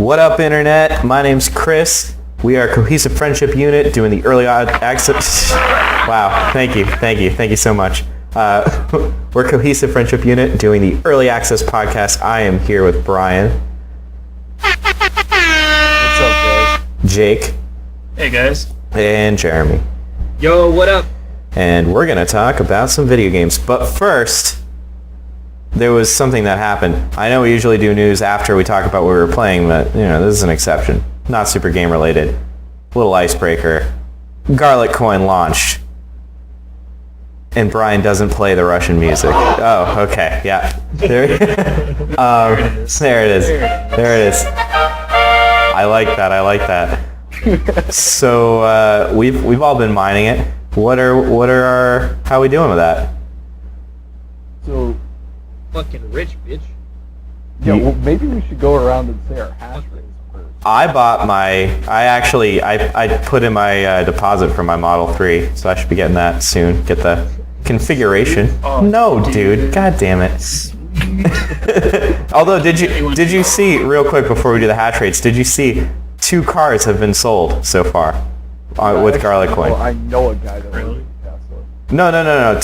What up, Internet? My name's Chris. We are a cohesive friendship unit doing the early access. Wow, thank you so much. We're a cohesive friendship unit doing the early access podcast. I am here with Brian. What's up, guys? Jake. Hey, guys. And Jeremy. Yo, what up? And we're going to talk about some video games. But first, there was something that happened. I know we usually do news after we talk about what we were playing, but, this is an exception. Not super game related. Little icebreaker. Garlic Coin launched. And Brian doesn't play the Russian music. Oh, okay, yeah. There it is. I like that. So we've all been mining it. How are we doing with that? So, Fucking rich, bitch. yeah, well, maybe we should go around and say our hash rates first. I put in my deposit for my Model 3, so I should be getting that soon. Get the configuration. Oh, no, dude. God damn it. Although, did you see, real quick before we do the hash rates, did you see 2 cars have been sold so far with Garlic Coin? Well, I know a guy that Really? lives in Tesla. No.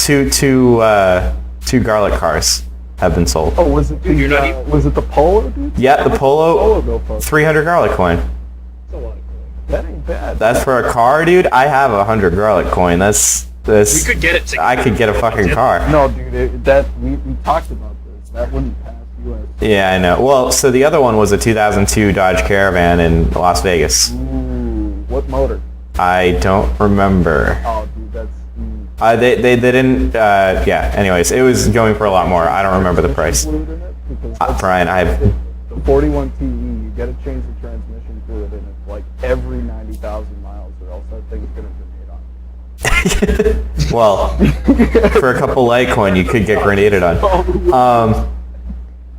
Two Garlic cars have been sold. Oh, was it Dude, you're not even- was it the Polo, dude? Yeah, the How Polo, much did the Polo go for? 300 Garlic Coin. That's a lot of coin. That ain't bad. That's for a car, dude? I have 100 Garlic Coin. We could get it together. I could get a fucking car. No, dude, we talked about this. That wouldn't pass US. Yeah, I know. Well, so the other one was a 2002 Dodge Caravan in Las Vegas. Ooh, what motor? I don't remember. Oh, dude, that's... They didn't, yeah, anyways, it was going for a lot more. I don't remember the price. Included in it? Because that's- Brian, the 41 TE, you gotta change the transmission fluid in it like every 90,000 miles or else that thing's gonna grenade on. well, for a couple Litecoin, you could get grenaded on.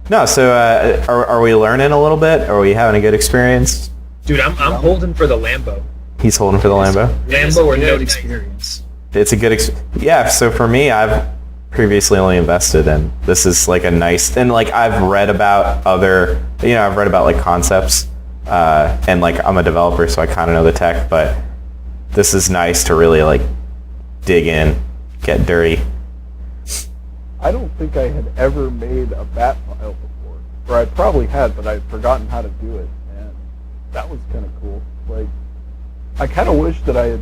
No, so are we learning a little bit? Are we having a good experience? Dude, I'm holding for the Lambo. He's holding for the Lambo. Lambo or no experience. It's a good yeah, so for me, I've previously only invested in, this is like a nice, and like I've read about other, I've read about like concepts, and like I'm a developer, so I kind of know the tech, but this is nice to really like dig in, get dirty. I don't think I had ever made a bat file before. Or I probably had, but I'd forgotten how to do it, and that was kind of cool. Like, I kind of wish that I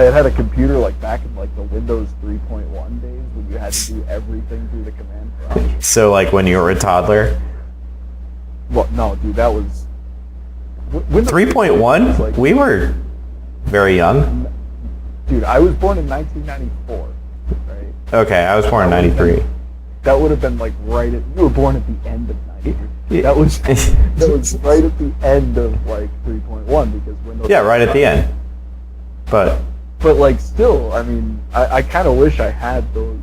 had a computer like back in like the Windows 3.1 days when you had to do everything through the command prompt. So like when you were a toddler? Well, no, dude, that was... Windows 3.1? like- We were very young. Dude, I was born in 1994, right? Okay, I was born in 93. That would have been like right at... You were born at the end of 93. Yeah. That was right at the end of like 3.1 because Windows... Yeah, right at the end. But like still, I mean, I kind of wish I had those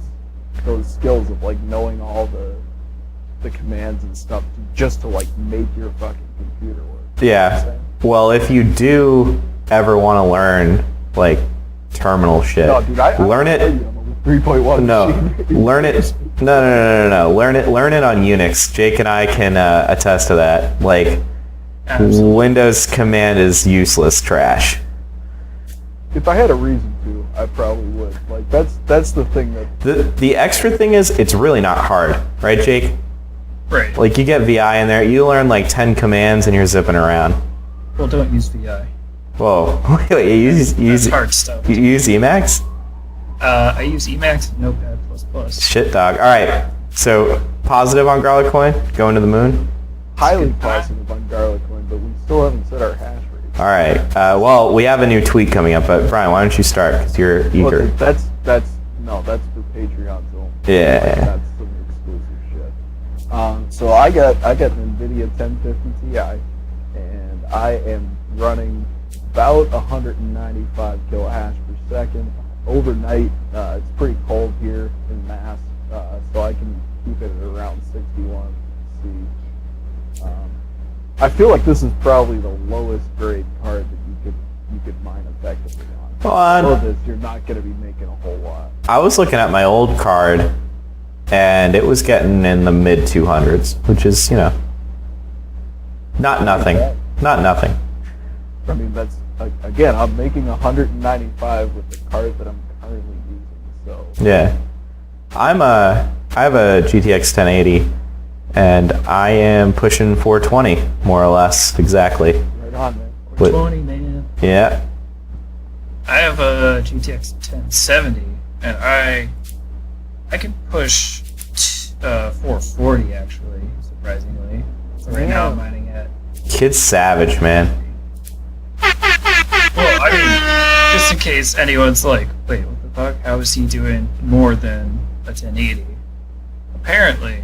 skills of like knowing all the commands and stuff just to like make your fucking computer work. yeah, well, if you do ever want to learn like terminal shit, No, dude, learn it. 3.1. No, machine. learn it. No. Learn it on Unix. Jake and I can attest to that. Like, Absolutely. Windows command is useless trash. If I had a reason to, I probably would. Like that's the thing that... The extra thing is it's really not hard, right, Jake? Right. Like you get VI in there, you learn like 10 commands and you're zipping around. Well, don't use VI. Whoa, wait, you use That's hard stuff. you use Emacs? I use Emacs and Notepad++. Shit, dog. All right, so positive on Garlic Coin, going to the moon. highly positive on Garlic Coin, but we still haven't set our hash rate. All right. Well, we have a new tweet coming up, but Brian, why don't you start? Because you're eager. Well, that's for Patreon, so Yeah. that's some exclusive shit. So I got an NVIDIA 1050 Ti, and I am running about 195 kilohash per second. Overnight, it's pretty cold here in Mass, so I can keep it at around 61 C. I feel like this is probably the lowest grade card that you could mine effectively on. Well, For this, you're not going to be making a whole lot. I was looking at my old card, and it was getting in the mid 200s, which is, Not nothing. Not nothing. I mean, that's again, I'm making 195 with the card that I'm currently using. So Yeah. I have a GTX 1080, and I am pushing 420, more or less, exactly. right on, man. 20, man. Yeah. I have a GTX 1070, and I can push 440 actually, surprisingly. So right now I'm mining at. Kid's savage, man. Well, I mean, just in case anyone's like, wait, what the fuck? How is he doing more than a 1080? Apparently,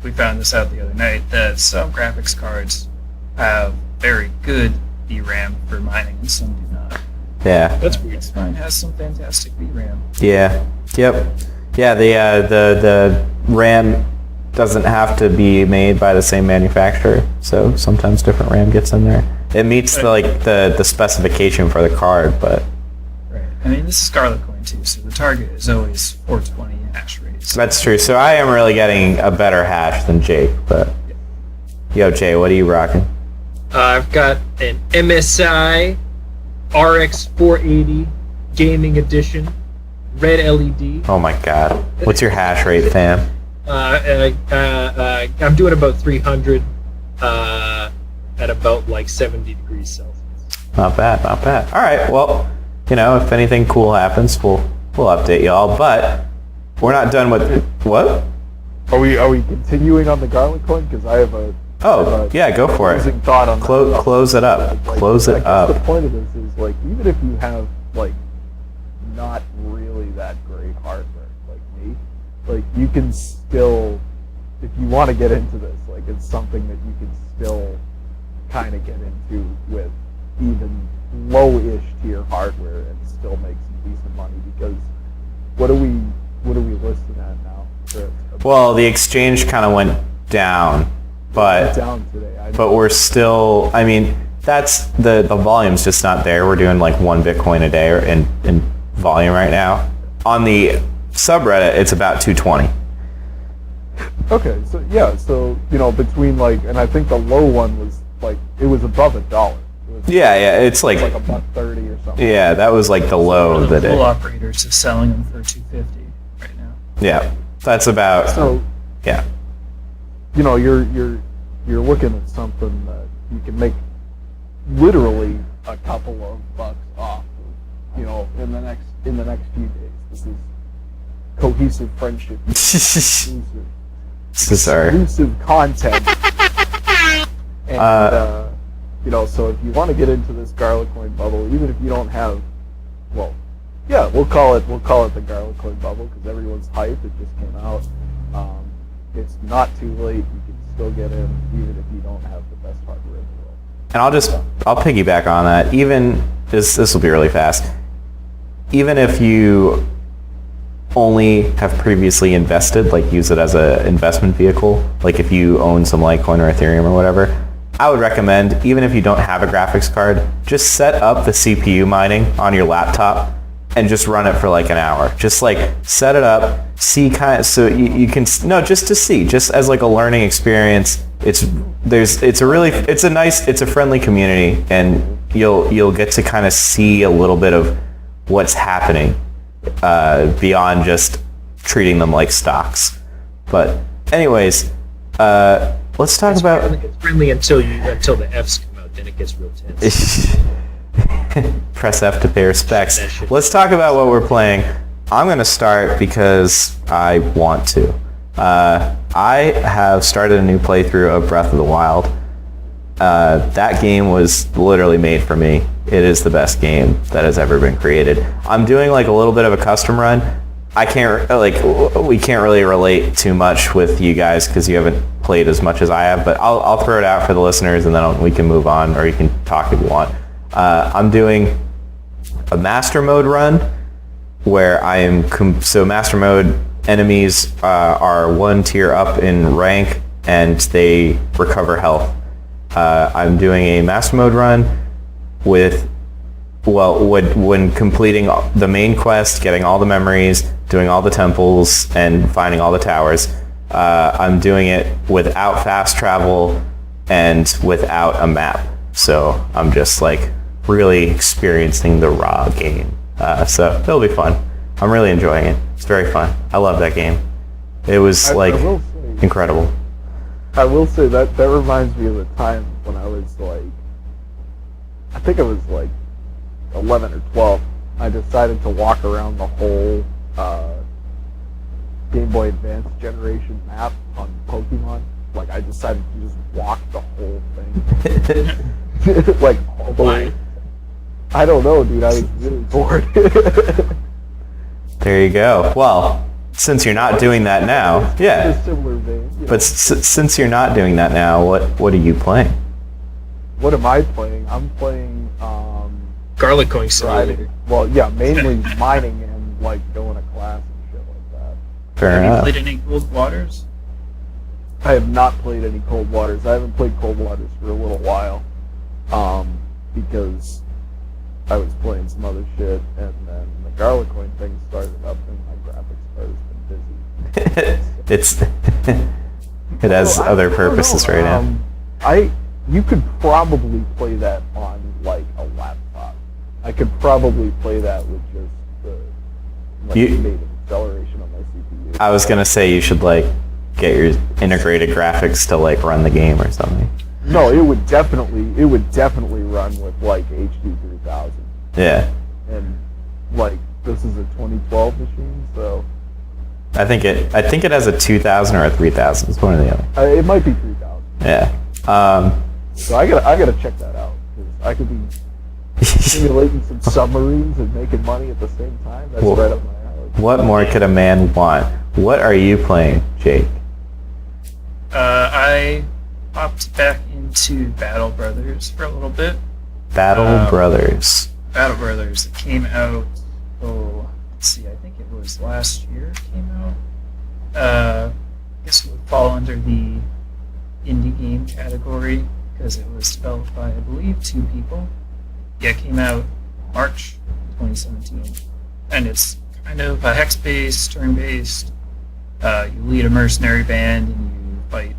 we found this out the other night that some graphics cards have very good VRAM for mining, and some do not. Yeah. That's weird. Mine has some fantastic VRAM. Yeah. Yep. Yeah. The RAM doesn't have to be made by the same manufacturer, so sometimes different RAM gets in there. It meets the specification for the card, but Right. I mean, this is Scarlet Coin too, so the target is always 420 hash rates. that's true. So I am really getting a better hash than Jake. But yo, Jay, what are you rocking? I've got an MSI RX 480 Gaming Edition, red LED. Oh my God, what's your hash rate, fam? I'm doing about 300 at about like 70 degrees Celsius. Not bad, not bad. All right, well, if anything cool happens, we'll update y'all. But we're not done with what? Are we continuing on the garlic coin? Because I have a Yeah, go for it. closing thought on Close it up. Close it I guess up. the point of this is like even if you have like not really that great hardware like me, like you can still, if you want to get into this, like it's something that you can still kind of get into with even low-ish tier hardware and still make some decent money. Because what are we listing at now? Well, the exchange kind of went down, but down today. I know. but we're still. I mean, that's the volume's just not there. We're doing like 1 Bitcoin a day in volume right now. On the subreddit, it's about 220. Okay, so yeah, so between and I think the low one was like it was above $1. It was Yeah, it's like like $1.30 or something. yeah, that was like the low One of of the the pool day. operators is selling them for 250 right now. Yeah, that's about So yeah. you're looking at something that you can make literally a couple of bucks off of, in the next few days. This is cohesive friendship, exclusive Sorry. exclusive content. And so if you want to get into this garlic coin bubble, even if you don't have, we'll call it the garlic coin bubble because everyone's hyped. It just came out. It's not too late. You can still get in, even if you don't have the best hardware in the world. And I'll piggyback on that. Even this will be really fast. Even if you only have previously invested, like use it as an investment vehicle, like if you own some Litecoin or Ethereum or whatever, I would recommend, even if you don't have a graphics card, just set up the CPU mining on your laptop and just run it for like an hour. Just like set it up, see so you can just to see, just as like a learning experience. It's a friendly community, and you'll get to kind of see a little bit of what's happening beyond just treating them like stocks. But anyways, let's talk about. It's friendly until the F's come out, then it gets real tense. Press F to pay respects. Let's talk about what we're playing. I'm going to start because I want to. I have started a new playthrough of Breath of the Wild. That game was literally made for me. It is the best game that has ever been created. I'm doing like a little bit of a custom run. We can't really relate too much with you guys because you haven't played as much as I have, but I'll throw it out for the listeners and then we can move on, or you can talk if you want. I'm doing a master mode run where I am so master mode enemies are one tier up in rank and they recover health. I'm doing a master mode run with when completing the main quest, getting all the memories, doing all the temples, and finding all the towers. I'm doing it without fast travel and without a map. So I'm just like really experiencing the raw game. So it'll be fun. I'm really enjoying it. It's very fun. I love that game. It was I will say, incredible. I will say that reminds me of a time when I was like, I think I was like 11 or 12. I decided to walk around the whole Game Boy Advance generation map on Pokemon. Like, I decided to just walk the whole thing. Like, all the way. I don't know, dude. I was really bored. There you go. Well, since you're not doing that now, yeah. A similar vein. Yeah. But since you're not doing that now, what are you playing? What am I playing? I'm playing Garlic Coin Simulator. driving. Well, yeah, mainly mining and like going to class and shit like that. Fair Have you enough. played any Cold Waters? I have not played any Cold Waters. I haven't played Cold Waters for a little while, because I was playing some other shit, and then the Garlic Coin thing started up, and my graphics card has been busy. It has Well, other I don't purposes know. right now. You could probably play that on like a laptop. I could probably play that with just the native acceleration on my CPU. I was gonna say you should like get your integrated graphics to like run the game or something. No, it would definitely run with like HD 3000. Yeah, And like this is a 2012 machine, so I think it has a 2000 or a 3000. It's one or the other. it might be 3000. Yeah. So I gotta check that out, because I could be simulating some submarines and making money at the same time. That's Well, right up my alley. What more could a man want? What are you playing, Jake? I popped back into Battle Brothers for a little bit. Battle Brothers. Battle Brothers came out, let's see, I think it was last year it came out. I guess it would fall under the indie game category, because it was developed by, I believe, 2 people. Yeah, it came out March 2017. And it's kind of a hex-based, turn-based. You lead a mercenary band and you fight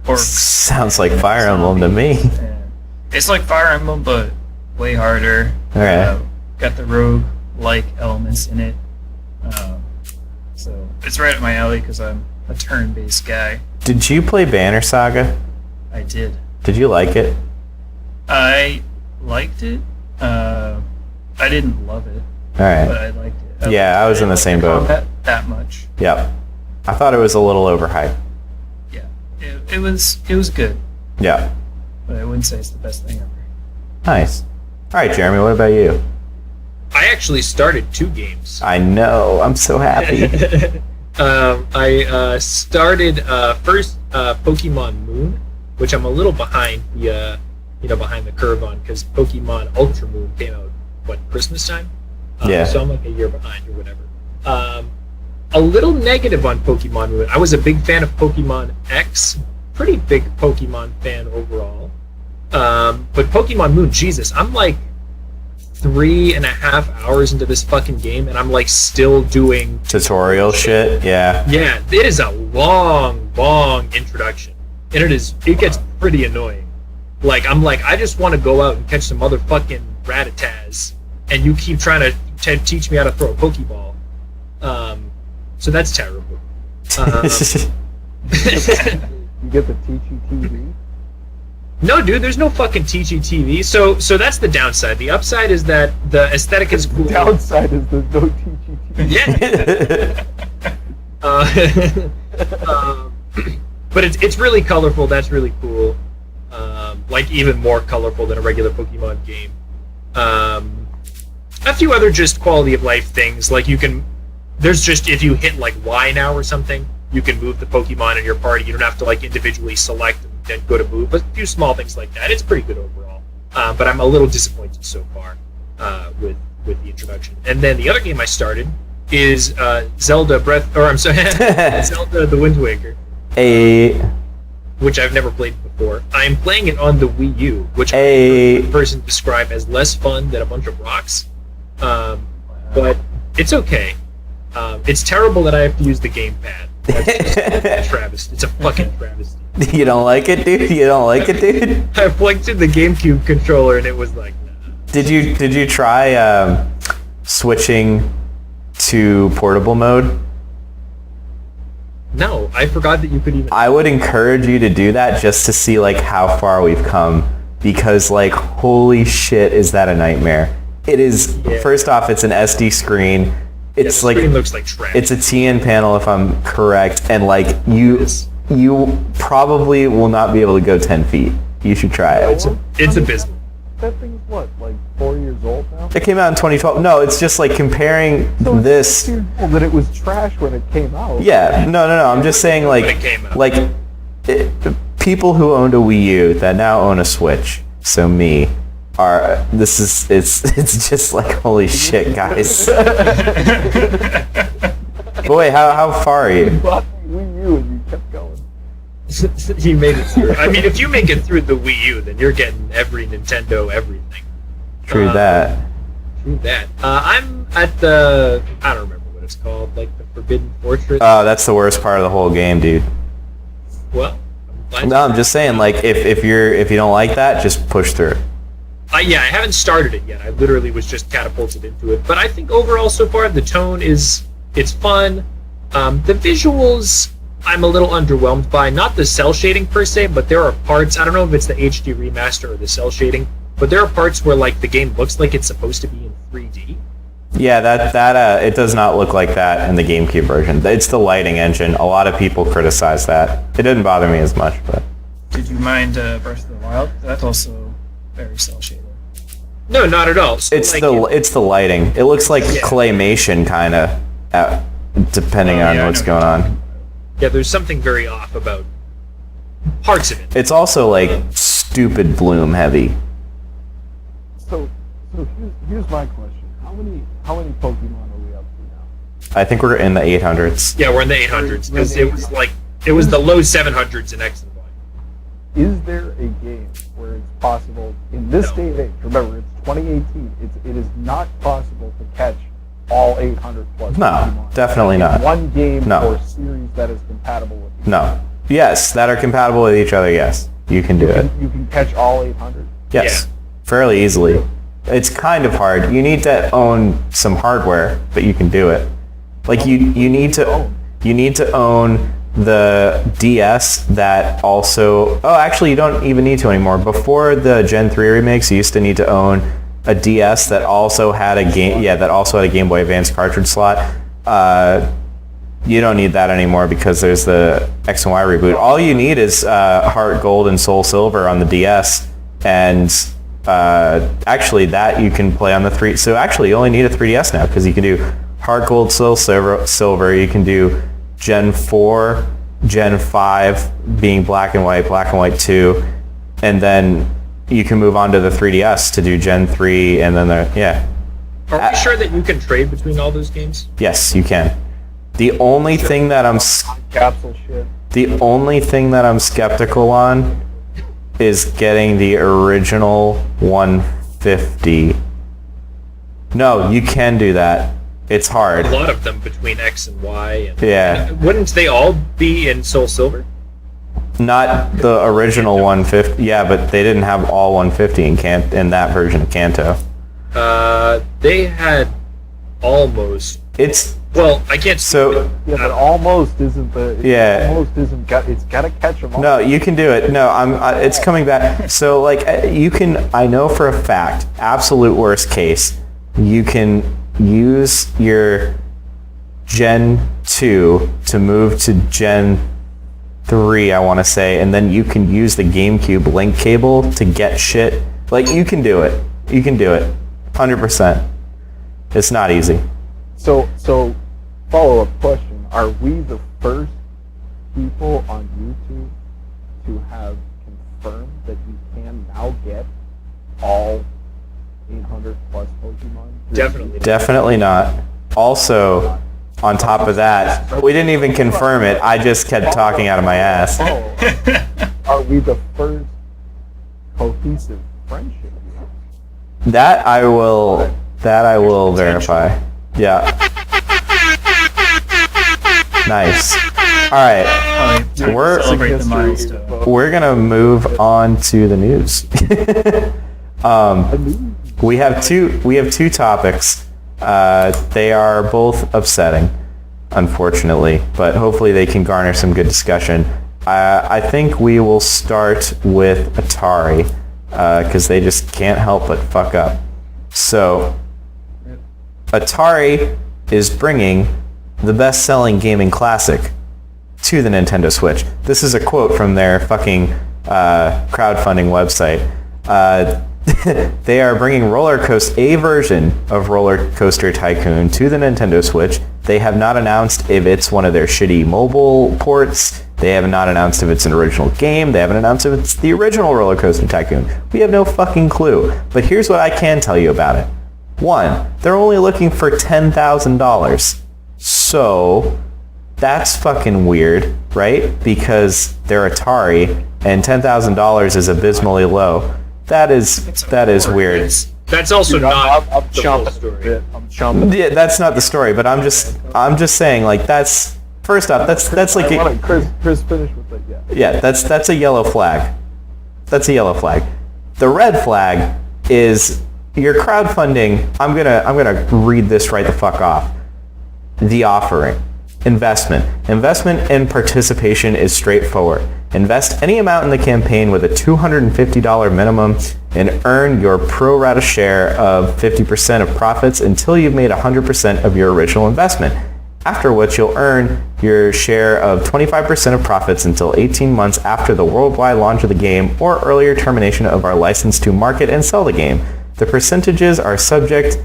orcs. Sounds like Fire Emblem to me. And it's like Fire Emblem, but way harder. Alright. Got the rogue-like elements in it. So it's right up my alley because I'm a turn-based guy. Did you play Banner Saga? I did. Did you like it? I liked it. I didn't love it, but Alright. I liked it. Yeah, I was in the didn't same like boat. combat that much. Yep. I thought it was a little overhyped. Yeah, it was good, Yeah. but I wouldn't say it's the best thing ever. Nice. Alright, Jeremy, what about you? I actually started 2 games. I know. I'm so happy. I started first Pokemon Moon, which I'm a little behind behind the curve on, because Pokemon Ultra Moon came out Christmas time. Yeah. So I'm like a year behind or whatever. A little negative on Pokemon Moon. I was a big fan of Pokemon X. Pretty big Pokemon fan overall. But Pokemon Moon, Jesus, I'm like 3.5 hours into this fucking game, and I'm like still doing Tutorial shit? Yeah. Yeah, it is a long introduction, and it gets pretty annoying. Like, I'm like, I just want to go out and catch some motherfucking Rattatas, and you keep trying to teach me how to throw a Pokeball. So that's terrible. You get the TGTV. No, dude, there's no fucking TGTV. So that's the downside. The upside is that the aesthetic is cool. The downside is there's no TGTV. Yeah. But it's really colorful. That's really cool. Like even more colorful than a regular Pokemon game. A few other just quality of life things, like there's just, if you hit like Y now or something, you can move the Pokemon in your party. You don't have to like individually select and then go to move, but a few small things like that. It's pretty good overall. But I'm a little disappointed so far with the introduction. And then the other game I started is Zelda the Wind Waker. Which I've never played before. I'm playing it on the Wii U, which the person described as less fun than a bunch of rocks. But it's okay. It's terrible that I have to use the gamepad. That's just a travesty. It's a fucking travesty. You don't like it, dude? You don't like it, dude? I plugged in the GameCube controller and it was like, nah. Did you try switching to portable mode? No, I forgot that you could even. I would encourage you to do that just to see like how far we've come, because like holy shit, is that a nightmare? It is. Yeah. First off, it's an SD screen. It's the like screen looks like trash. it's a TN panel if I'm correct, and like you probably will not be able to go 10 feet. You should try it. It's abysmal. That thing's what, like 4 years old now? It came out in 2012. No, it's just like comparing So this. it's old that it was trash when it came out. Yeah, no. I'm just saying When like it came out. people who owned a Wii U that now own a Switch. So me. It's just like holy shit, guys. But wait, how far are you? Bought the Wii U and you kept going. You made it through. I mean, if you make it through the Wii U, then you're getting every Nintendo everything. True that. True that. I'm at the, I don't remember what it's called, like the Forbidden Fortress. Oh, that's the worst part of the whole game, dude. Well, No, I'm just saying, like, if you don't like that, just push through. Yeah, I haven't started it yet. I literally was just catapulted into it. But I think overall so far the tone it's fun. The visuals I'm a little underwhelmed by. Not the cell shading per se, but there are parts, I don't know if it's the HD remaster or the cell shading, but there are parts where like the game looks like it's supposed to be in 3D. Yeah, that it does not look like that in the GameCube version. It's the lighting engine. A lot of people criticize that. It didn't bother me as much, but Did you mind Breath of the Wild? That's also very cell shaded. No, not at all. So, it's like, the lighting. It looks like Yeah. claymation kind of, depending on yeah, I what's know. going on. Yeah, there's something very off about parts of it. It's also like stupid bloom heavy. So here's my question. How many Pokemon are we up to now? I think we're in the 800s. Yeah, we're in the 800s because it was the low 700s in X and Y. Is there a game where it's possible in this No. day and age? Remember, it's 2018. It is not possible to catch all 800 plus. No, Pokemon definitely in not. one game No. or series that is compatible with. each No. Yes, that are compatible with each other. Yes, you can do it. other. You can catch all 800. Yes, fairly easily. It's kind of hard. You need to own some hardware, but you can do it. Like you need to own the DS that also. Oh, actually, you don't even need to anymore. Before the Gen 3 remakes, you used to need to own a DS that also had a game. Yeah, that also had a Game Boy Advance cartridge slot. You don't need that anymore because there's the X and Y reboot. All you need is Heart Gold and Soul Silver on the DS, and actually that you can play on the 3. So actually, you only need a 3DS now because you can do Heart Gold, Soul Silver. You can do Gen 4, Gen 5 being Black and White 2, and then you can move on to the 3DS to do Gen 3, and then Are we sure that you can trade between all those games? yes, you can. The only thing that Capsule shit. The only thing that I'm skeptical on is getting the original 150. No, you can do that. It's hard. A lot of them between X and Y. And, Yeah. Wouldn't they all be in Soul Silver? Not the original 150. Yeah, but they didn't have all 150 in that version of Kanto. They had almost. It's Well, I can't. so. Yeah, but almost isn't the. Yeah. Almost isn't. It's got to catch them all. No, you can do it. No, it's coming back. So, like, you can. I know for a fact, absolute worst case, you can use your Gen 2 to move to Gen 3, I want to say, and then you can use the GameCube link cable to get shit. Like, you can do it. You can do it. 100%. It's not easy. So follow-up question: are we the first people on YouTube to have confirmed that you can now get all 800 plus Pokemon? Definitely. Definitely not. Also, on top of that, we didn't even confirm it. I just kept talking out of my ass. Are we the first cohesive friendship? That I will verify. Yeah. Nice. All right. Time to celebrate the milestone. We're gonna move on to the news. We have two topics. They are both upsetting, unfortunately, but hopefully they can garner some good discussion. I think we will start with Atari, because they just can't help but fuck up. So, Atari is bringing the best-selling gaming classic to the Nintendo Switch. This is a quote from their fucking crowdfunding website. They are bringing a version of Roller Coaster Tycoon to the Nintendo Switch. They have not announced if it's one of their shitty mobile ports. They have not announced if it's an original game. They haven't announced if it's the original Roller Coaster Tycoon. We have no fucking clue. But here's what I can tell you about it. One, they're only looking for $10,000. So that's fucking weird, right? Because they're Atari and $10,000 is abysmally low. That is weird. That's also not the full story. I'm chomping. Yeah, that's not the story, but I'm just saying, like, that's first off, that's like Chris finish with it. yeah, that's a yellow flag. That's a yellow flag. The red flag is your crowdfunding. I'm gonna read this right the fuck off. The offering. Investment and participation is straightforward. Invest any amount in the campaign with a $250 minimum and earn your pro rata share of 50% of profits until you've made 100% of your original investment, after which you'll earn your share of 25% of profits until 18 months after the worldwide launch of the game or earlier termination of our license to market and sell the game. The percentages are subject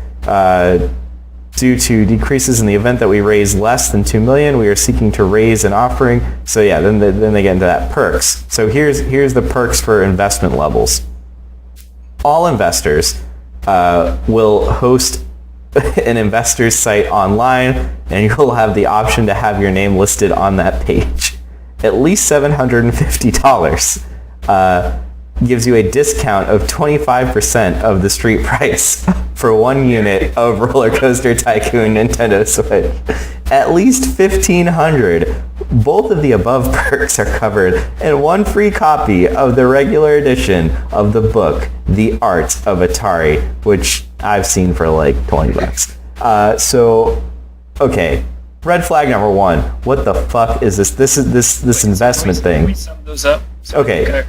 due to decreases in the event that we raise less than $2 million. We are seeking to raise an offering. So yeah, then they get into that perks. So here's the perks for investment levels. All investors will host an investor's site online, and you'll have the option to have your name listed on that page. At least $750 gives you a discount of 25% of the street price for 1 unit of Roller Coaster Tycoon Nintendo Switch. At least $1,500. Both of the above perks are covered, and 1 free copy of the regular edition of the book, The Art of Atari, which I've seen for like $20. So, okay. Red flag number 1. What the fuck is this? This investment thing. Can we sum those up? So Okay.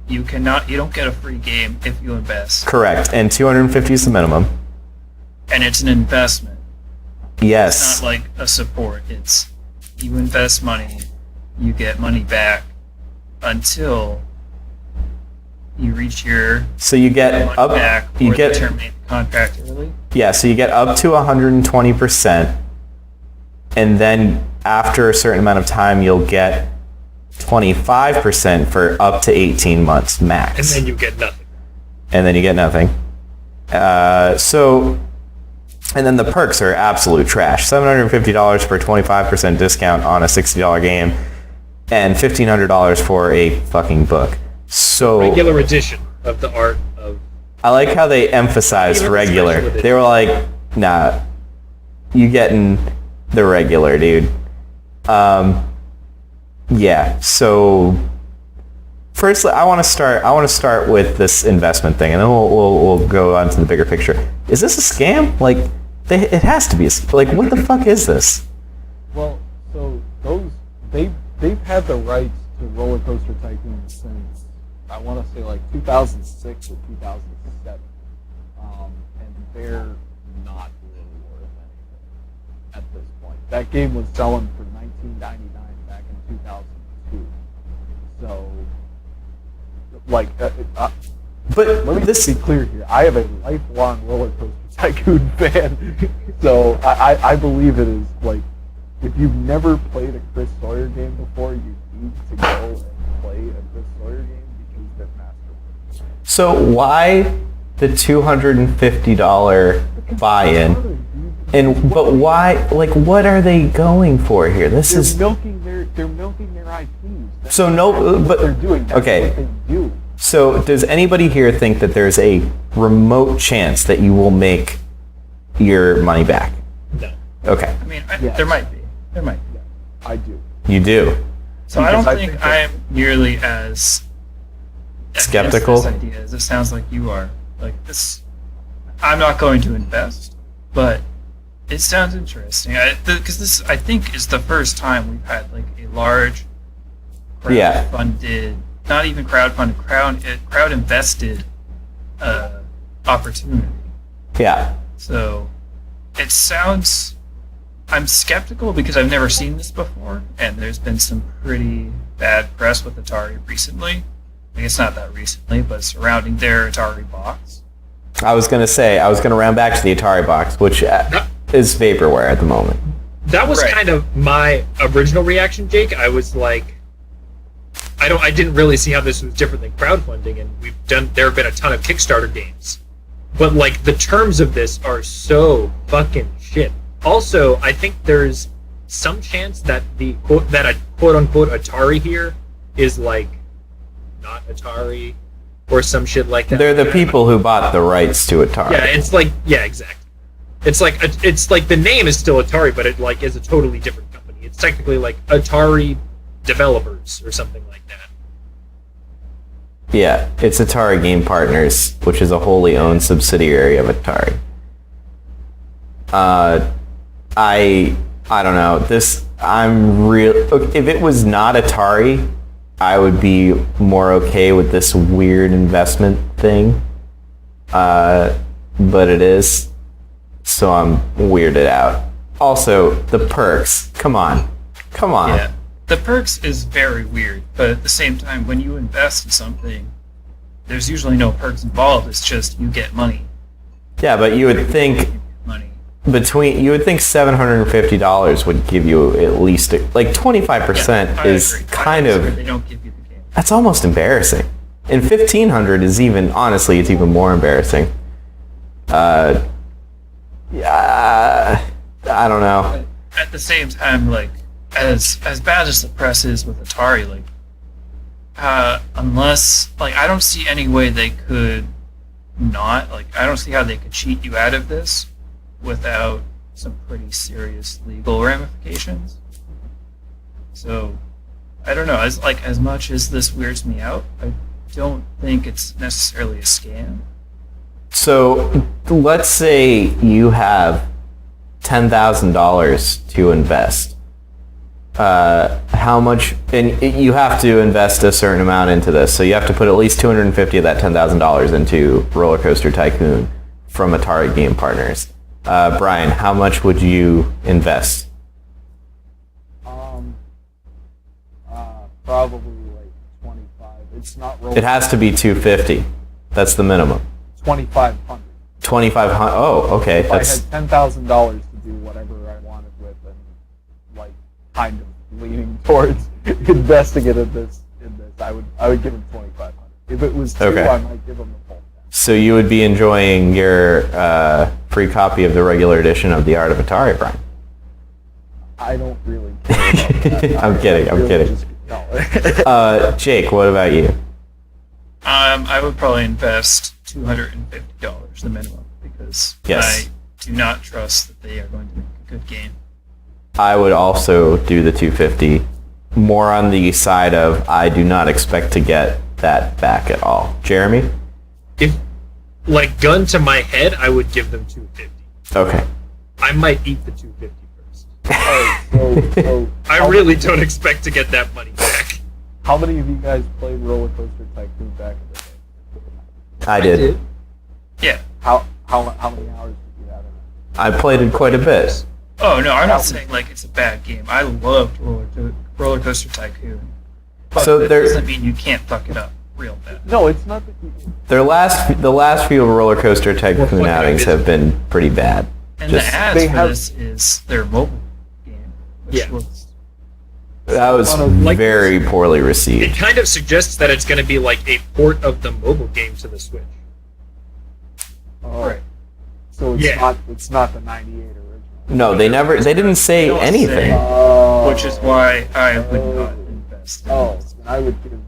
You don't get a free game if you invest. Correct. And $250 is the minimum. And it's an investment. Yes. It's not like a support. It's you invest money, you get money back until you reach your So you get money up. back You or get they terminate the contract early. Yeah. So you get up to 120%, and then after a certain amount of time, you'll get 25% for up to 18 months max. And then you get nothing. And then you get nothing. And then the perks are absolute trash. $750 for a 25% discount on a $60 game, and $1,500 for a fucking book. So Regular edition of the Art of... I like how they emphasized Even the regular. special edition. They were like, nah, you getting the regular, dude. Yeah, so firstly, I want to start with this investment thing, and then we'll go on to the bigger picture. Is this a scam? Like, it has to be. Like, what the fuck is this? Well, so they've had the rights to Roller Coaster Tycoon since I want to say like 2006 or 2007, and they're not really worth anything at this point. That game was selling for $19.99 back in 2002. So, like, But let me this be clear here. I have a lifelong Roller Coaster Tycoon fan, so I believe it is like, if you've never played a Chris Sawyer game before, you need to go and play a Chris Sawyer game because they're masterworks. So why the $250 buy-in? But why? Like, what are they going for here? They're milking their IPs. That's So no, what but they're doing. That's okay. what they do. So does anybody here think that there's a remote chance that you will make your money back? No. Okay, I mean, Yes. there might be. There might be. I do. you do. So I don't Because I think think that- I'm nearly as against Skeptical? this idea as it sounds like you are. Like this, I'm not going to invest, but it sounds interesting. Because this, I think, is the first time we've had like a large Yeah. crowd-funded, not even crowd-funded, crowd-invested opportunity. Yeah. So it sounds. I'm skeptical because I've never seen this before, and there's been some pretty bad press with Atari recently. I guess not that recently, but surrounding their Atari box. I was going to round back to the Atari box, which is vaporware at the moment. That was Right. kind of my original reaction, Jake. I was like, I didn't really see how this was different than crowdfunding, and there have been a ton of Kickstarter games, but like the terms of this are so fucking shit. Also, I think there's some chance that a quote unquote Atari here is like not Atari or some shit like that. They're the people who bought the rights to Atari. Yeah, it's like exactly. It's like the name is still Atari, but it like is a totally different company. It's technically like Atari Developers or something like that. Yeah, it's Atari Game Partners, which is a wholly owned subsidiary of Atari. I don't know. If it was not Atari, I would be more okay with this weird investment thing. But it is, so I'm weirded out. Also, the perks. Come on. Yeah, the perks is very weird, but at the same time, when you invest in something, there's usually no perks involved. It's just you get money. Yeah, but you would think Money. $750 would give you at least like 25% I is agree. kind I disagree. of, They don't give you the game. that's almost embarrassing. And 1500 is even, honestly, it's even more embarrassing. Yeah, I don't know. At the same time, like as bad as the press is with Atari, like unless like I don't see any way they could not I don't see how they could cheat you out of this without some pretty serious legal ramifications. So I don't know. As much as this weirds me out, I don't think it's necessarily a scam. So let's say you have $10,000 to invest. How much? And you have to invest a certain amount into this. So you have to put at least $250 of that $10,000 into Roller Coaster Tycoon from Atari Game Partners. Brian, how much would you invest? Probably like 25. It's not rolling. It has to be $250. That's the minimum. 2,500. $2,500. Oh, okay. If I That's had $10,000 to do whatever I wanted with, and like kind of leaning towards investing it in this, I would give him 2,500. If it was two, Okay. I might give him the full. so you would be enjoying your free copy of the regular edition of The Art of Atari, Brian. I don't really care about that. I'm kidding. I'm kidding. No. Jake, what about you? I would probably invest $250, the minimum, because Yes. I do not trust that they are going to make a good game. I would also do the 250. More on the side of I do not expect to get that back at all. Jeremy? If like gun to my head, I would give them 250. Okay. I might eat the 250 first. so I really don't expect to get that money back. how many of you guys played Roller Coaster Tycoon back in the day? I did. Yeah. How many hours did you have in it? I played it quite a bit. Oh no, I'm not saying like it's a bad game. I loved Roller Coaster Tycoon. But So that there- doesn't mean you can't fuck it up real bad. No, it's not that you. The last few Roller Coaster Tycoon fucking outings have been pretty bad. And Just- the ads they for have- this is their mobile game, which Yeah. looks That was Like- very poorly It received. kind of suggests that it's going to be like a port of the mobile game to the Switch. Oh, Right. So it's Yeah. not the '98 original. No, they didn't say Don't anything. Oh. which is why I would not invest in Oh, this. then I would give them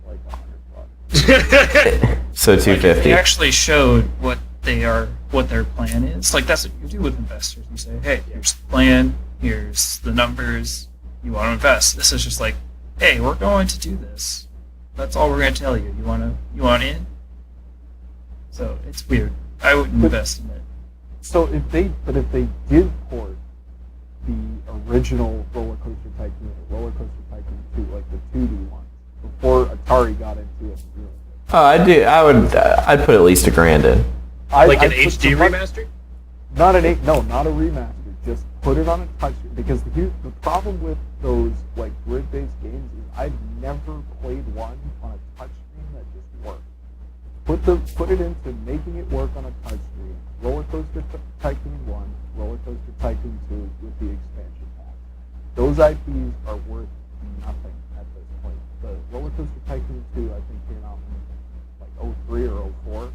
like $100. So Like, if 250. they actually showed what their plan is. Like that's what you do with investors. You say, hey, here's the plan, here's the numbers, you want to invest. This is just like hey, we're going to do this. That's all we're going to tell you. You want in? So it's weird. I wouldn't invest in it. So if they did port the original Roller Coaster Tycoon or Roller Coaster Tycoon 2, like the 2D ones, before Atari got into it. Oh, I'd put at least $1,000 in. Like an HD remaster? Not a remaster. Just put it on a touchscreen. Because the problem with those like grid-based games is I've never played one on a touchscreen that just worked. Put it into making it work on a touchscreen. Roller Coaster Tycoon 1, Roller Coaster Tycoon 2 with the expansion pack. Those IPs are worth nothing at this point. The Roller Coaster Tycoon 2 I think came out in like 03 or 04.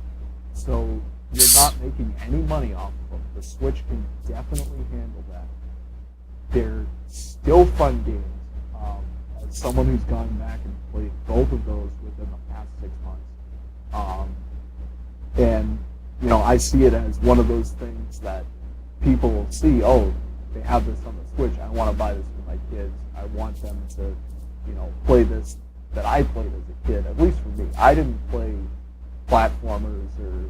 So you're not making any money off of them. The Switch can definitely handle that. They're still fun games. As someone who's gone back and played both of those within the past 6 months, and I see it as one of those things that people will see. Oh, they have this on the Switch. I want to buy this for my kids. I want them to, play this that I played as a kid. At least for me, I didn't play platformers or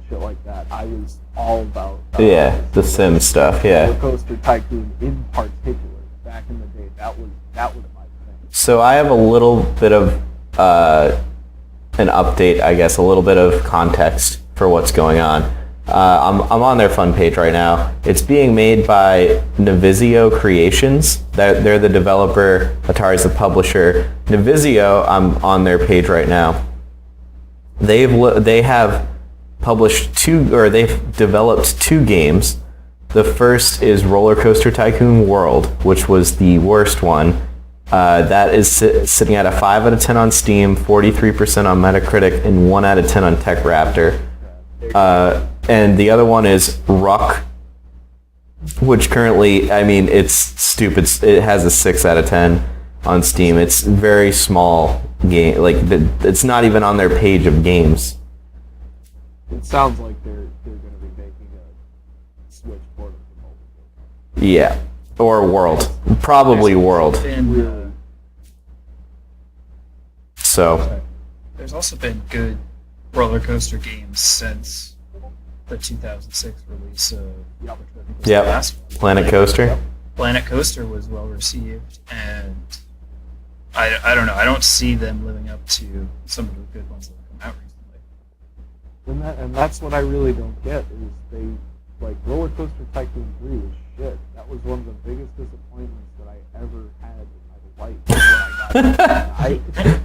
shit like that. I was all about the Sim stuff. Yeah. Roller Coaster Tycoon in particular. Back in the day, that was my thing. So I have a little bit of an update, I guess, a little bit of context for what's going on. I'm on their fun page right now. It's being made by Navizio Creations. They're the developer. Atari's the publisher. Navizio, I'm on their page right now. They have they've developed 2 games. The first is Roller Coaster Tycoon World, which was the worst one. That is sitting at a 5 out of 10 on Steam, 43% on Metacritic, and 1 out of 10 on TechRaptor. And the other one is Ruck, which currently, it's stupid. It has a 6 out of 10 on Steam. It's very small game. Like, it's not even on their page of games. It sounds like they're going to be making a Switch port of the mobile game. Yeah, or World. Probably World. So. There's also been good roller coaster games since the 2006 release of the last one. Planet Coaster. Planet Coaster was well received, and I don't know. I don't see them living up to some of the good ones that have come out recently. And that's what I really don't get is they Roller Coaster Tycoon 3 was shit. That was one of the biggest disappointments that I ever had in my life.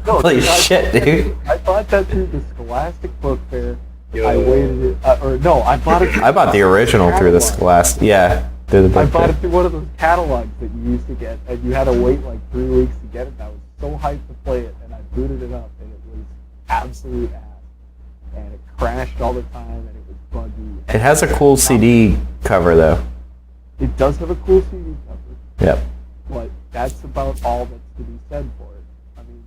Holy shit, dude! I bought that through the Scholastic Book Fair. I waited it, I bought it. I bought the original through the Scholastic. Yeah, through the book I bought fair. it through one of those catalogs that you used to get, and you had to wait like 3 weeks to get it. And I was so hyped to play it, and I booted it up, and it was absolute ass. And it crashed all the time, and it was buggy. It has a cool CD cover, though. It does have a cool CD cover. Yep. But that's about all that's to be said for it. I mean,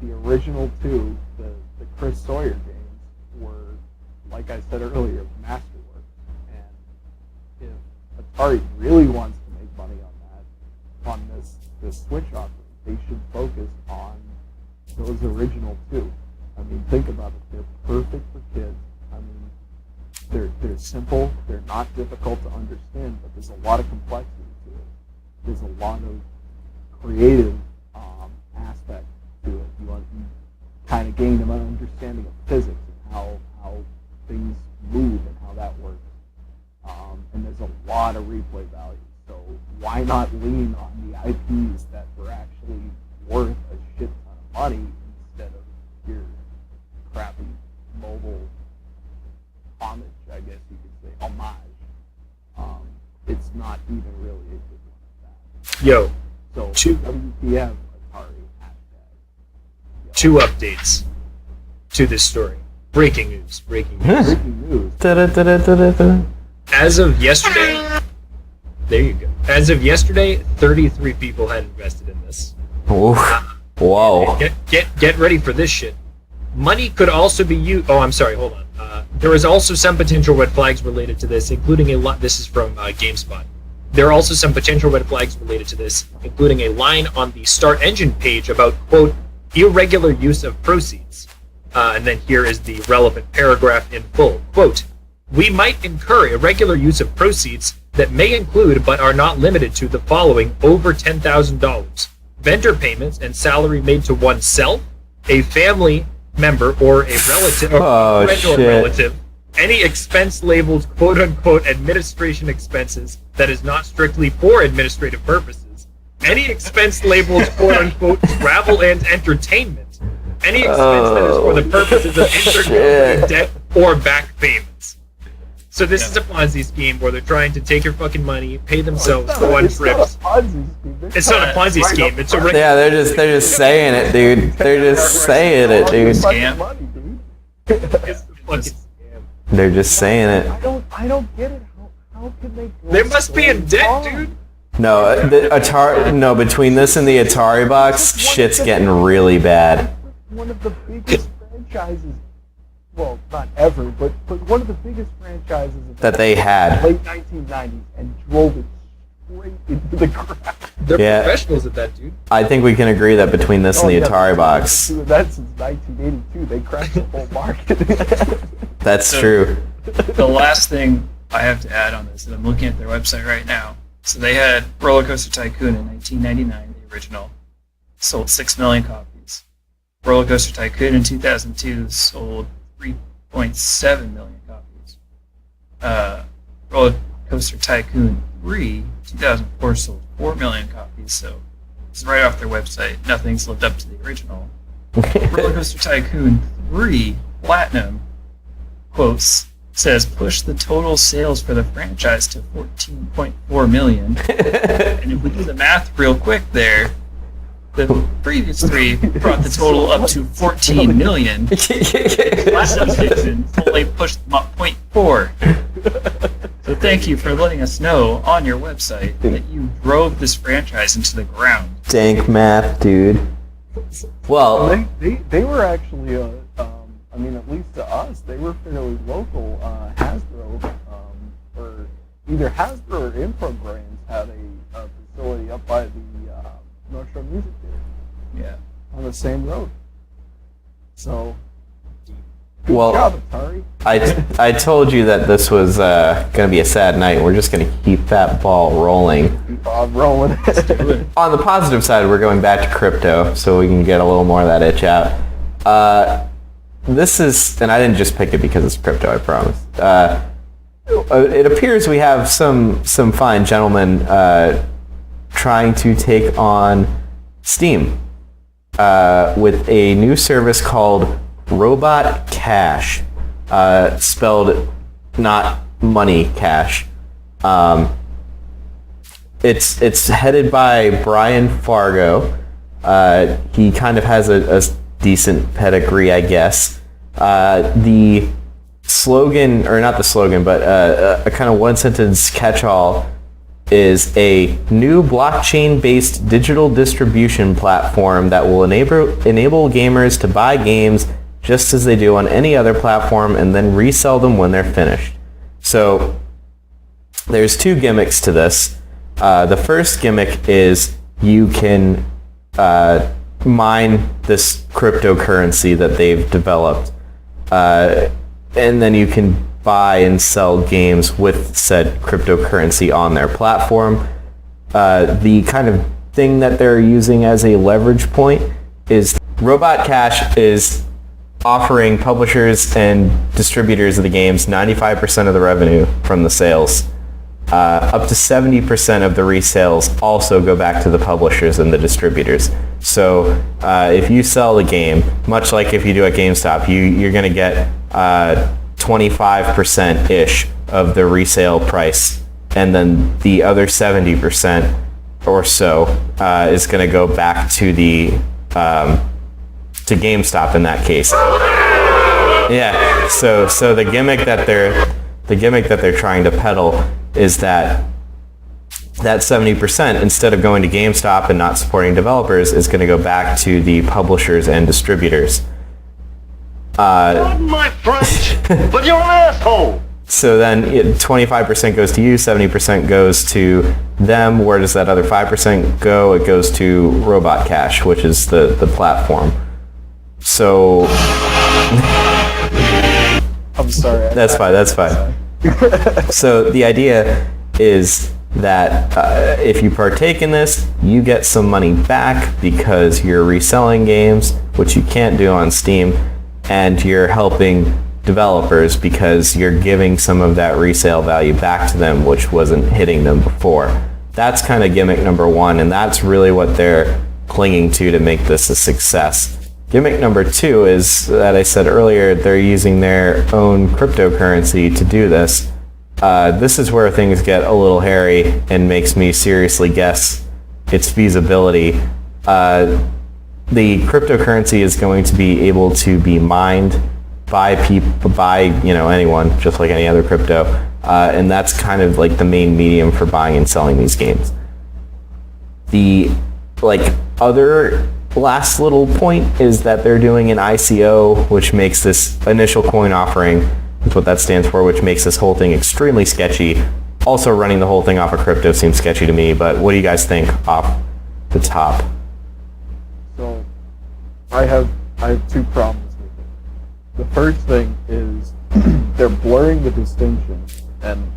the original 2, the Chris Sawyer games, were, like I said earlier, masterworks. And if Atari really wants to make money on this Switch offering, they should focus on those original 2. I mean, think about it. They're perfect for kids. I mean, they're simple. They're not difficult to understand, but there's a lot of complexity to it. There's a lot of creative aspect to it. You kind of gain an understanding of physics and how things move and how that works. And there's a lot of replay value. So why not lean on the IPs that were actually worth a shit ton of money instead of your crappy mobile homage, I guess you could say, homage. It's not even really a good one at that. Yo, So, Two- WTF, Atari, hashtag. 2 updates to this story. Breaking news. Breaking news. Breaking news. Da-da-da-da-da-da. As of yesterday, there you go. As of yesterday, 33 people had invested in this. Oof. Whoa. Get ready for this shit. Money could also be used. Oh, I'm sorry. Hold on. There is also some potential red flags related to this, including a lot. This is from GameSpot. There are also some potential red flags related to this, including a line on the Start Engine page about, quote, irregular use of proceeds. And then here is the relevant paragraph in full. Quote, we might incur irregular use of proceeds that may include but are not limited to the following over $10,000. Vendor payments and salary made to oneself, a family member or a relative, or friend or relative, any expense labeled quote-unquote administration expenses that is not strictly for administrative purposes, any expense labeled quote-unquote travel and entertainment, any expense that is for the purposes of intercompany debt or back payments. So this is a Ponzi scheme where they're trying to take your fucking money, pay themselves, go on trips. It's not a Ponzi scheme. It's a Yeah, they're just saying it, dude. They're just saying it, dude. Scam. It's the fucking scam. They're just saying it. I don't get it. How can they go They must be in debt, wrong? dude. No, the Atari. No, between this and the Atari box, shit's getting really bad. One of the biggest franchises. Well, not ever, but one of the biggest franchises of That they had. late 1990s and drove it straight into the ground. They're Yeah. professionals at that, dude. I think we can agree that between this and the Atari box, Doing that since 1982. They cracked the whole market. that's So- true. The last thing I have to add on this, and I'm looking at their website right now. So they had Roller Coaster Tycoon in 1999, the original, sold 6 million copies. Roller Coaster Tycoon in 2002 sold 3.7 million copies. Roller Coaster Tycoon 3, 2004 sold 4 million copies, so it's right off their website. Nothing's lived up to the original. Roller Coaster Tycoon 3 Platinum, quotes, says push the total sales for the franchise to 14.4 million. And if we do the math real quick there, the previous three brought the total up to 14 million. Platinum Edition only pushed them up 0.4. So thank you for letting us know on your website that you drove this franchise into the ground. Dank math, dude. Well, they were actually, I mean, at least to us, they were fairly local. Hasbro, or either Hasbro or Infogrames had a facility up by the North Shore Music Theater Yeah. on the same road. So, well, good job, Atari. I told you that this was going to be a sad night. We're just going to keep that ball rolling. Keep on rolling. On the positive side, we're going back to crypto, so we can get a little more of that itch out. This is, and I didn't just pick it because it's crypto, I promise. It appears we have some fine gentlemen trying to take on Steam with a new service called Robot Cash, spelled not money cash. It's headed by Brian Fargo. He kind of has a decent pedigree, I guess. The slogan, or not the slogan, but a kind of one-sentence catch-all is a new blockchain-based digital distribution platform that will enable gamers to buy games just as they do on any other platform and then resell them when they're finished. So there's two gimmicks to this. The first gimmick is you can mine this cryptocurrency that they've developed, and then you can buy and sell games with said cryptocurrency on their platform. The kind of thing that they're using as a leverage point is Robot Cash is offering publishers and distributors of the games 95% of the revenue from the sales. Up to 70% of the resales also go back to the publishers and the distributors. So if you sell the game, much like if you do at GameStop, you're going to get 25%-ish of the resale price, and then the other 70% or so is going to go back to the to GameStop in that case. Yeah. So the gimmick that they're trying to peddle is that 70%, instead of going to GameStop and not supporting developers, is going to go back to the publishers and distributors. Pardon my French, but you're an asshole. So then 25% goes to you, 70% goes to them. Where does that other 5% go? It goes to Robot Cash, which is the platform. So I'm sorry. that's fine. So the idea is that if you partake in this, you get some money back because you're reselling games, which you can't do on Steam, and you're helping developers because you're giving some of that resale value back to them, which wasn't hitting them before. That's kind of gimmick number one, and that's really what they're clinging to make this a success. Gimmick number two is that I said earlier, they're using their own cryptocurrency to do this. This is where things get a little hairy and makes me seriously guess its feasibility. The cryptocurrency is going to be able to be mined by people, by anyone, just like any other crypto, and that's kind of like the main medium for buying and selling these games. The other last little point is that they're doing an ICO, which makes this initial coin offering, that's what that stands for, which makes this whole thing extremely sketchy. Also, running the whole thing off of crypto seems sketchy to me, but what do you guys think off the top? So, I have two problems with it. The first thing is they're blurring the distinction, and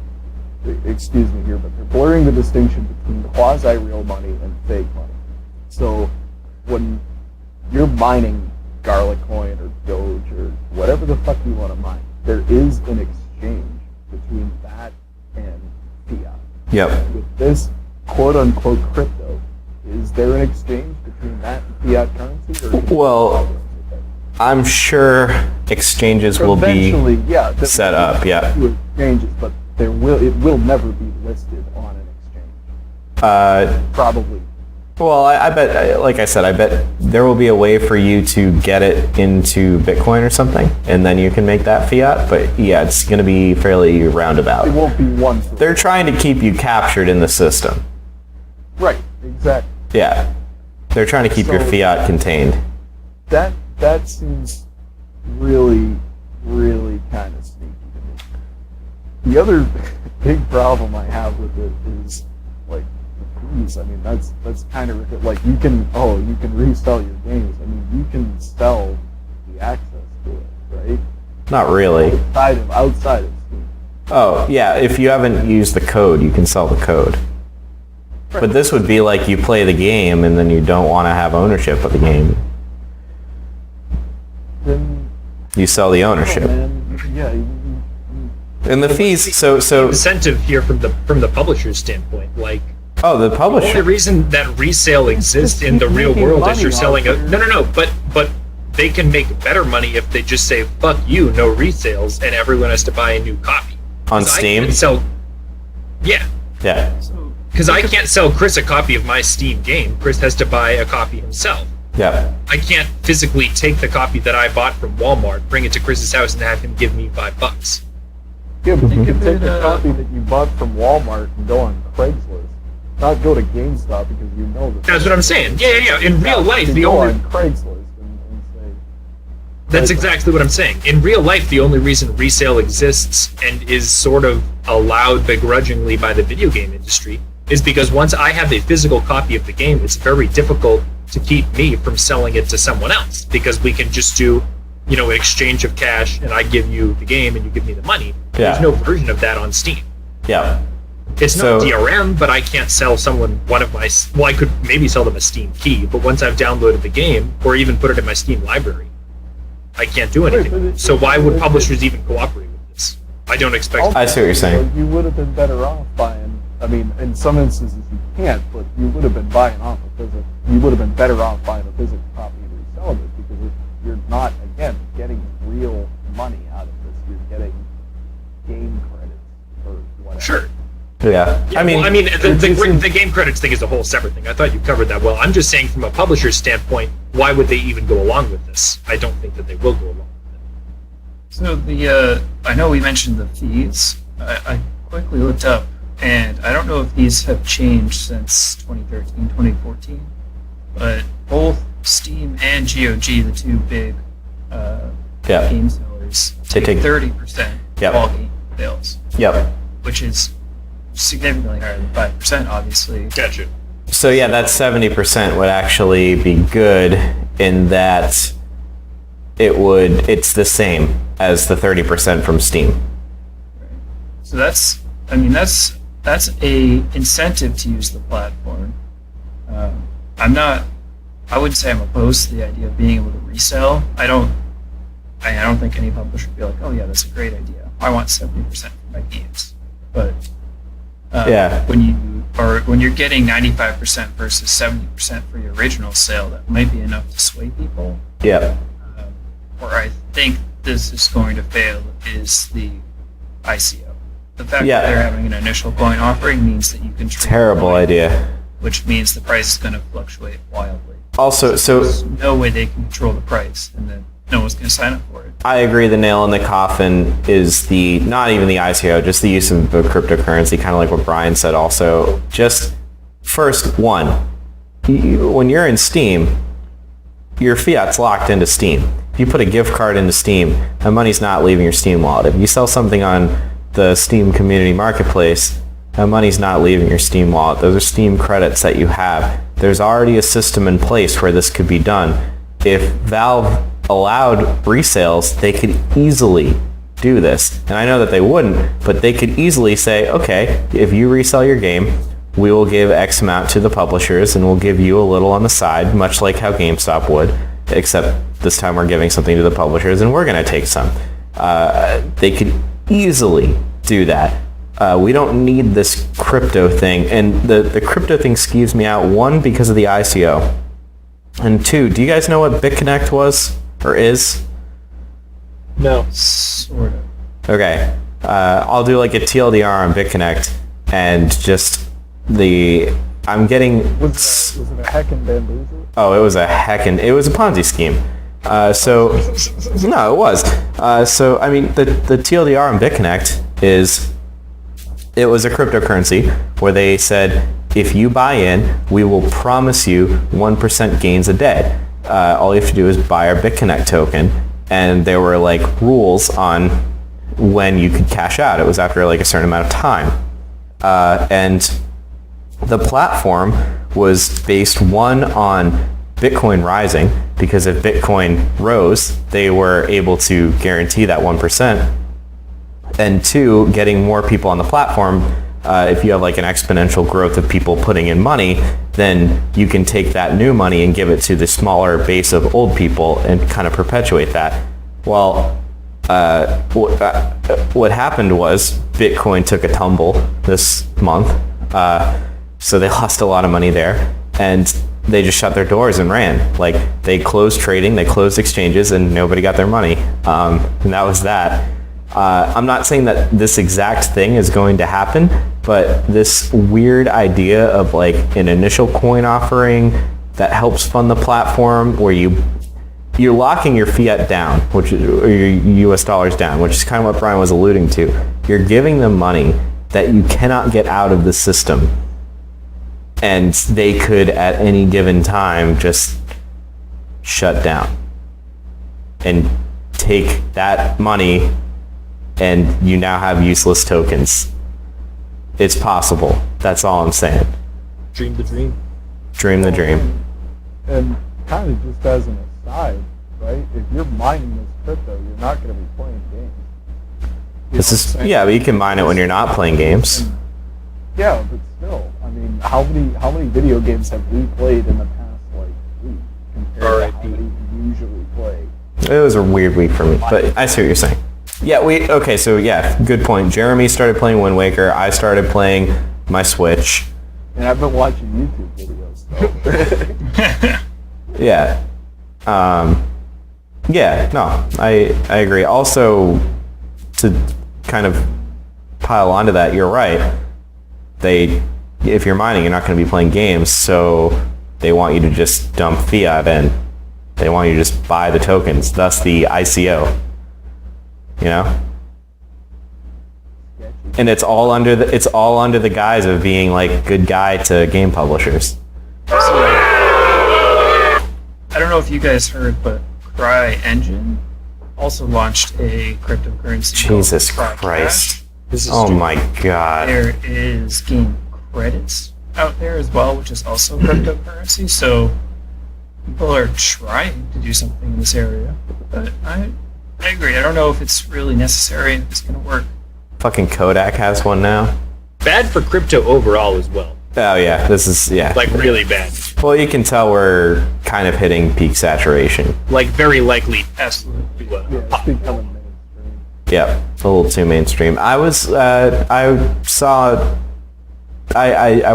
excuse me here, but they're blurring the distinction between quasi-real money and fake money. So, when you're mining Garlic Coin or Doge or whatever the fuck you want to mine, there is an exchange between that and fiat. Yep. With this quote-unquote crypto, is there an exchange between that and fiat currency? Or Well, I'm sure exchanges will be set up, yeah. Exchanges, but it will never be listed on an exchange. Probably. Well, I bet, like I said, I bet there will be a way for you to get it into Bitcoin or something, and then you can make that fiat. But yeah, it's going to be fairly roundabout. It won't be one. They're trying to keep you captured in the system. Right. Exactly. Yeah. They're trying to keep your fiat contained. That seems really, really kind of sneaky to me. The other big problem I have with it is like the fees. I mean, that's kind of like you can resell your games. I mean, you can sell the access to it, right? Not really. Outside of Steam. Oh yeah, if you haven't used the code, you can sell the code. Right. But this would be like you play the game and then you don't want to have ownership of the game. Then you sell the ownership. Yeah. And the fees. So incentive here from the publisher's standpoint, like. Oh, the publisher. The only reason that resale exists in the real world is you're selling but they can make better money if they just say fuck you, no resales, and everyone has to buy a new copy. On Steam? Yeah. Because I can't sell Chris a copy of my Steam game. Chris has to buy a copy himself. Yeah. I can't physically take the copy that I bought from Walmart, bring it to Chris's house, and have him give me $5. Yeah, but you can take the copy that you bought from Walmart and go on Craigslist. Not go to GameStop because you know that. That's what I'm saying. Yeah. In real life, the go only on Craigslist and say. That's exactly what I'm saying. In real life, the only reason resale exists and is sort of allowed begrudgingly by the video game industry is because once I have a physical copy of the game, it's very difficult to keep me from selling it to someone else because we can just do, an exchange of cash and I give you the game and you give me the money. Yeah. There's no version of that on Steam. Yeah. It's not DRM, but I can't sell someone I could maybe sell them a Steam key, but once I've downloaded the game or even put it in my Steam library, I can't do anything. So why would publishers even cooperate with this? I don't expect. I see what you're saying. You would have been better off buying. I mean, in some instances you can't, but you would have been buying off a physical. You would have been better off buying a physical copy and reselling it because you're not getting real money out of this. You're getting game credits or whatever. Sure. Yeah. The game credits thing is a whole separate thing. I thought you covered that well. I'm just saying from a publisher's standpoint, why would they even go along with this? I don't think that they will go along with it. So I know we mentioned the fees. I quickly looked up, and I don't know if these have changed since 2013, 2014, but both Steam and GOG, the two big game sellers, take 30% of all fails, Yep. which is significantly higher than 5%, obviously. Gotcha. So yeah, that 70% would actually be good in that it's the same as the 30% from Steam. So that's a incentive to use the platform. I wouldn't say I'm opposed to the idea of being able to resell. I don't think any publisher would be like, oh yeah, that's a great idea. I want 70% for my games. But Yeah. when you're getting 95% versus 70% for your original sale, that might be enough to sway people. Yep. Where I think this is going to fail is the ICO. The fact Yeah. that they're having an initial coin offering means that you can trade Terrible coin, idea. which means the price is going to fluctuate wildly. Also, so There's no way they can control the price, and then no one's going to sign up for it. I agree. The nail in the coffin is not even the ICO, just the use of a cryptocurrency, kind of like what Brian said. Also, just first one, when you're in Steam, your fiat's locked into Steam. If you put a gift card into Steam, that money's not leaving your Steam wallet. If you sell something on the Steam community marketplace, that money's not leaving your Steam wallet. Those are Steam credits that you have. There's already a system in place where this could be done. If Valve allowed resales, they could easily do this. And I know that they wouldn't, but they could easily say, okay, if you resell your game, we will give X amount to the publishers and we'll give you a little on the side, much like how GameStop would, except this time we're giving something to the publishers and we're going to take some. They could easily do that. We don't need this crypto thing. And the crypto thing skeeves me out, one, because of the ICO. And two, do you guys know what BitConnect was or is? No. Sort of. Okay. I'll do like a TLDR on BitConnect and just I'm getting... Was it a heckin' bamboozle? Oh, it was a Ponzi scheme. No, it was. So, I mean, the TLDR on BitConnect it was a cryptocurrency where they said, if you buy in, we will promise you 1% gains a day. All you have to do is buy our BitConnect token. And there were like rules on when you could cash out. It was after like a certain amount of time. And the platform was based, one, on Bitcoin rising, because if Bitcoin rose, they were able to guarantee that 1%. And two, getting more people on the platform. If you have like an exponential growth of people putting in money, then you can take that new money and give it to the smaller base of old people and kind of perpetuate that. Well, what happened was Bitcoin took a tumble this month. So they lost a lot of money there, and they just shut their doors and ran. Like, they closed trading, they closed exchanges, and nobody got their money. And that was that. I'm not saying that this exact thing is going to happen, but this weird idea of like an initial coin offering that helps fund the platform, where you're locking your fiat down, or your US dollars down, which is kind of what Brian was alluding to. You're giving them money that you cannot get out of the system. And they could, at any given time, just shut down and take that money, and you now have useless tokens. It's possible. That's all I'm saying. Dream the dream. Dream the dream. And kind of just as an aside, right? If you're mining this crypto, you're not going to be playing games. Yeah, but you can mine it when you're not playing games. And, yeah, but still, I mean, how many video games have we played in the past week compared to how many we usually play? It was a weird week for me, but I see what you're saying. Yeah, good point. Jeremy started playing Wind Waker. I started playing my Switch. And I've been watching YouTube videos, though. Yeah. I agree. Also, to kind of pile onto that, you're right. If you're mining, you're not going to be playing games, so they want you to just dump fiat in. They want you to just buy the tokens, thus the ICO. You know? And it's all under the guise of being like good guy to game publishers. I don't know if you guys heard, but CryEngine also launched a cryptocurrency. Jesus called Christ. Cash. This is Oh stupid. my god. There is game credits out there as well, which is also cryptocurrency. So people are trying to do something in this area, but I agree. I don't know if it's really necessary and if it's going to work. Fucking Kodak has one now. Bad for crypto overall as well. Oh yeah, this is, yeah. Like really bad. Well, you can tell we're kind of hitting peak saturation. Like very likely. Absolutely. To, Yeah, it's becoming mainstream. Yep, a little too mainstream. I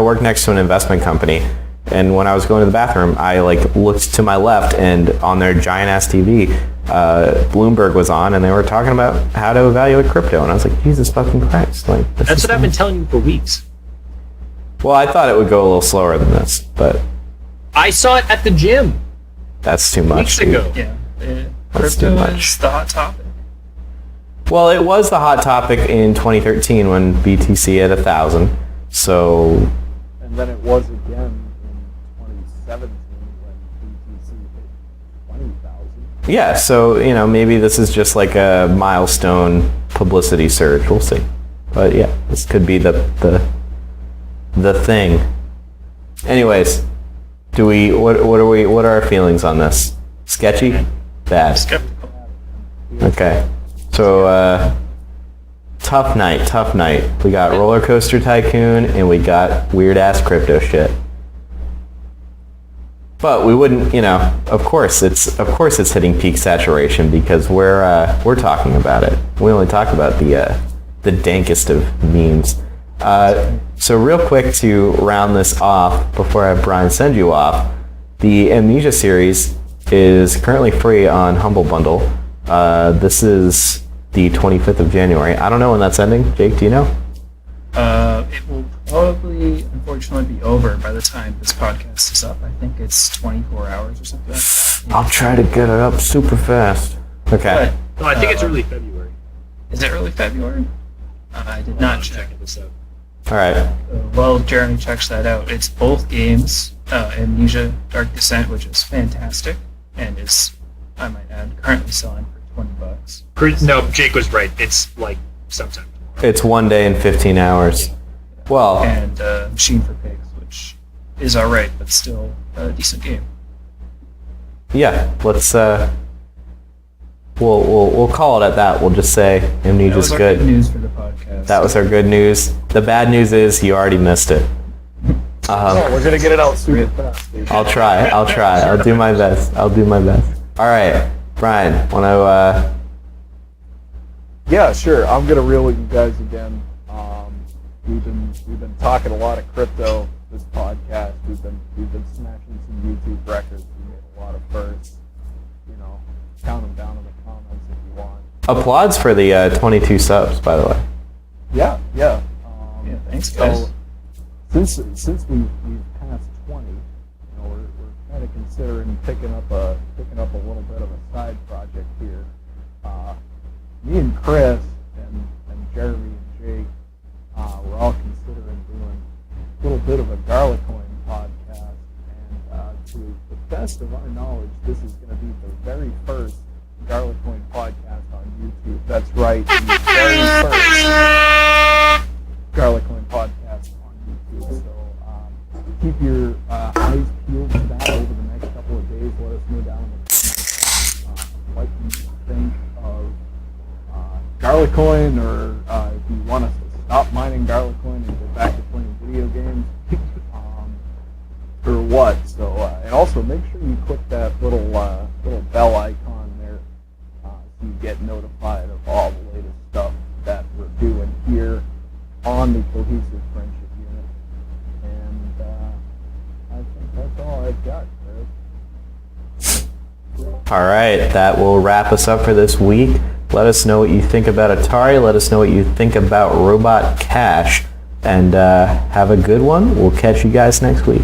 work next to an investment company, and when I was going to the bathroom, I like looked to my left, and on their giant ass TV, Bloomberg was on, and they were talking about how to evaluate crypto, and I was like, Jesus fucking Christ! Like, this That's is what I've been telling you for weeks. Well, I thought it would go a little slower than this, but I saw it at the gym that's too much. weeks dude. ago. Yeah. That's too Crypto much. is the hot topic. Well, it was the hot topic in 2013 when BTC had 1,000. So And then it was again in 2017 when BTC hit 20,000. yeah, so maybe this is just like a milestone publicity surge. We'll see. But yeah, this could be the thing. Anyways, what are our feelings on this? Sketchy? Bad. Skeptical. Okay. So tough night. We got Roller Coaster Tycoon and we got weird ass crypto shit. But we wouldn't, of course it's hitting peak saturation because we're talking about it. We only talk about the dankest of memes. So real quick to round this off before I have Brian send you off, the Amnesia series is currently free on Humble Bundle. This is the 25th of January. I don't know when that's ending. Jake, do you know? It will probably, unfortunately, be over by the time this podcast is up. I think it's 24 hours or something like that. I'll try to get it up super fast. Okay. But, No, I think it's early February. is it early February? I did not I'm check. checking this out. All right. While Jeremy checks that out, it's both games, Amnesia Dark Descent, which is fantastic, and is, I might add, currently selling for $20. No, Jake was right. It's like sometime tomorrow. It's 1 day and 15 hours. Well, And Machine for Pigs, which is alright, but still a decent game. yeah. Let's we'll call it at that. We'll just say That Amnesia's was our good. good news for the podcast. That was our good news. The bad news is you already missed it. Oh, we're gonna get it out super fast, dude. I'll try. I'll do my best. All right, Brian, want to? Yeah, sure. I'm gonna reel with you guys again. We've been talking a lot of crypto this podcast. We've been smashing some YouTube records. We made a lot of firsts. Count them down in the comments if you want. Applauds for the 22 subs, by the way. Yeah. Yeah, thanks, guys. So since we've passed 20, we're kind of considering picking up a little bit of a side project here. Me and Chris and Jeremy and Jake, we're all considering doing a little bit of a Garlicoin podcast. And to the best of our knowledge, this is going to be the very first Garlicoin podcast on YouTube. That's right, the very first Garlicoin podcast on YouTube. So keep your eyes peeled for that over the next couple of days. Let us know down in the comments what you think of Garlicoin, or if you want us to stop mining Garlicoin and go back to playing video games, or what. So and also make sure you click that little bell icon there so you get notified of all the latest stuff that we're doing here on the Cohesive Friendship Unit. And I think that's all I've got, Chris. All right, that will wrap us up for this week. Let us know what you think about Atari. Let us know what you think about Robot Cash. And have a good one. We'll catch you guys next week.